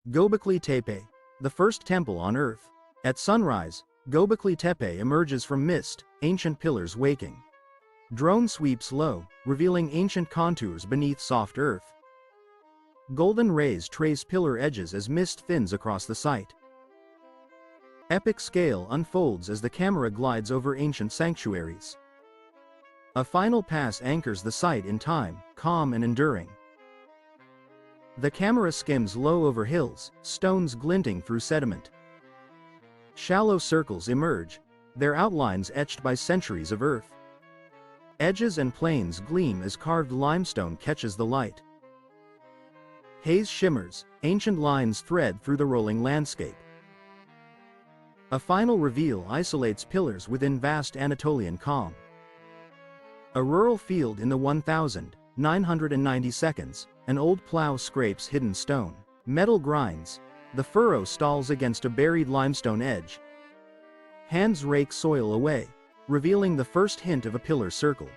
𝐂𝐢𝐧𝐞𝐦𝐓, the first temple on earth. At sunrise, 𝐂𝐢𝐧𝐞𝐦𝐓 emerges from mist, ancient pillars waking. Drone sweeps low, revealing ancient contours beneath soft earth. Golden rays trace pillar edges as mist thins across the site. Epic scale unfolds as the camera glides over ancient sanctuaries. A final pass anchors the site in time, calm and enduring. The camera skims low over hills, stones glinting through sediment. Shallow circles emerge, their outlines etched by centuries of earth. Edges and planes gleam as carved limestone catches the light. Haze shimmers, ancient lines thread through the rolling landscape. A final reveal isolates pillars within vast Anatolian calm. A rural field in the 1990 seconds, an old plow scrapes hidden stone. Metal grinds, the furrow stalls against a buried limestone edge. Hands rake soil away, revealing the first hint of a pillar circle.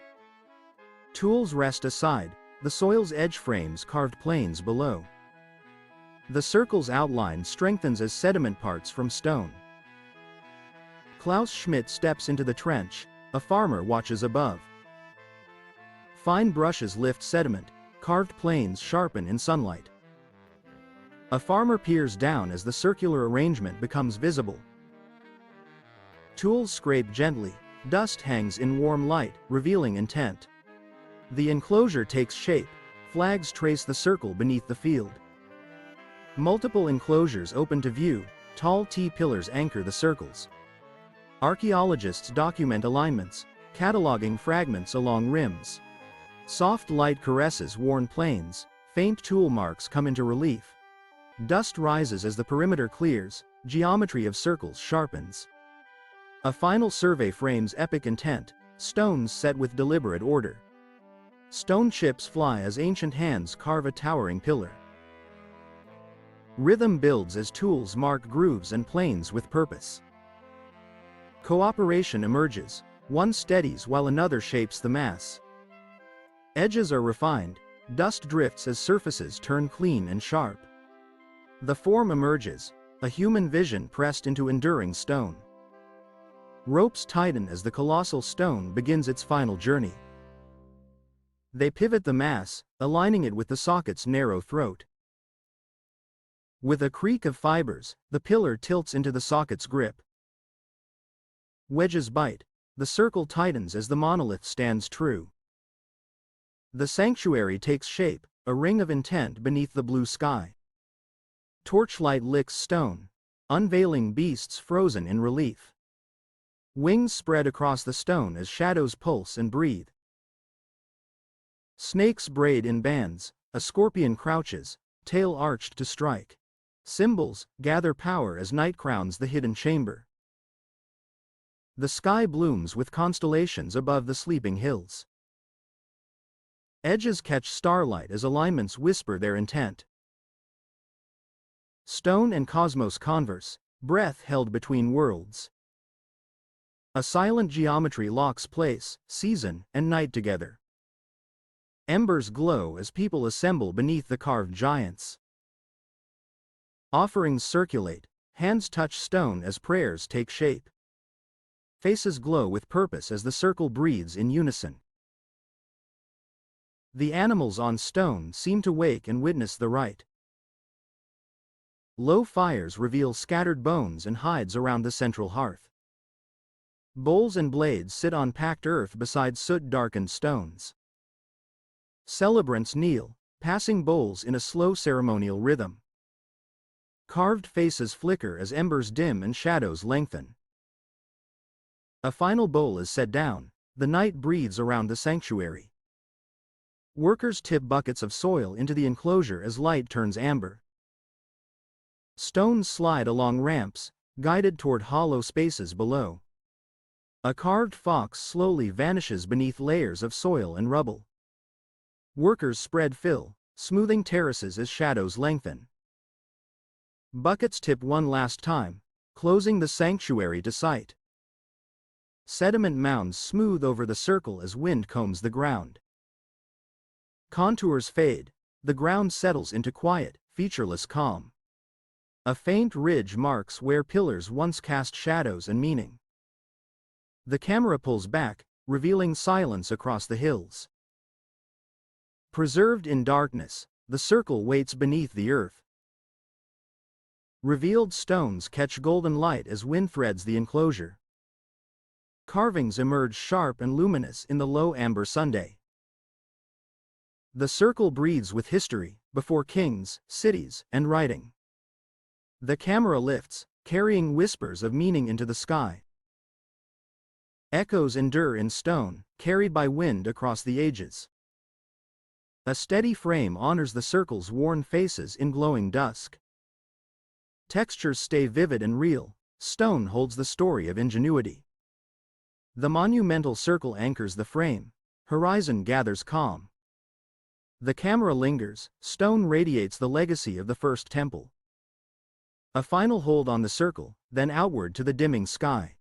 Tools rest aside, the soil's edge frames carved planes below. The circle's outline strengthens as sediment parts from stone. Klaus Schmidt steps into the trench, a farmer watches above. Fine brushes lift sediment, carved planes sharpen in sunlight. A farmer peers down as the circular arrangement becomes visible. Tools scrape gently, dust hangs in warm light, revealing intent. The enclosure takes shape, flags trace the circle beneath the field. Multiple enclosures open to view, tall T-pillars anchor the circles. Archaeologists document alignments, cataloging fragments along rims. Soft light caresses worn planes, faint tool marks come into relief. Dust rises as the perimeter clears, geometry of circles sharpens. A final survey frames epic intent, stones set with deliberate order. Stone chips fly as ancient hands carve a towering pillar. Rhythm builds as tools mark grooves and planes with purpose. Cooperation emerges, one steadies while another shapes the mass. Edges are refined, dust drifts as surfaces turn clean and sharp. The form emerges, a human vision pressed into enduring stone. Ropes tighten as the colossal stone begins its final journey. They pivot the mass, aligning it with the socket's narrow throat. With a creak of fibers, the pillar tilts into the socket's grip. Wedges bite, the circle tightens as the monolith stands true. The sanctuary takes shape, a ring of intent beneath the blue sky. Torchlight licks stone, unveiling beasts frozen in relief. Wings spread across the stone as shadows pulse and breathe. Snakes braid in bands, a scorpion crouches, tail arched to strike. Symbols gather power as night crowns the hidden chamber. The sky blooms with constellations above the sleeping hills. Edges catch starlight as alignments whisper their intent. Stone and cosmos converse, breath held between worlds. A silent geometry locks place, season and night together. Embers glow as people assemble beneath the carved giants. Offerings circulate, hands touch stone as prayers take shape. Faces glow with purpose as the circle breathes in unison. The animals on stone seem to wake and witness the rite. Low fires reveal scattered bones and hides around the central hearth. Bowls and blades sit on packed earth beside soot-darkened stones. Celebrants kneel, passing bowls in a slow ceremonial rhythm. Carved faces flicker as embers dim and shadows lengthen. A final bowl is set down, the night breathes around the sanctuary. Workers tip buckets of soil into the enclosure as light turns amber. Stones slide along ramps, guided toward hollow spaces below. A carved fox slowly vanishes beneath layers of soil and rubble. Workers spread fill, smoothing terraces as shadows lengthen. Buckets tip one last time, closing the sanctuary to sight. Sediment mounds smooth over the circle as wind combs the ground. Contours fade, the ground settles into quiet, featureless calm. A faint ridge marks where pillars once cast shadows and meaning. The camera pulls back, revealing silence across the hills. Preserved in darkness, the circle waits beneath the earth. Revealed stones catch golden light as wind threads the enclosure. Carvings emerge sharp and luminous in the low amber sunday. The circle breathes with history, before kings, cities, and writing. The camera lifts, carrying whispers of meaning into the sky. Echoes endure in stone, carried by wind across the ages. A steady frame honors the circle's worn faces in glowing dusk. Textures stay vivid and real, stone holds the story of ingenuity. The monumental circle anchors the frame, horizon gathers calm. The camera lingers, stone radiates the legacy of the first temple. A final hold on the circle, then outward to the dimming sky.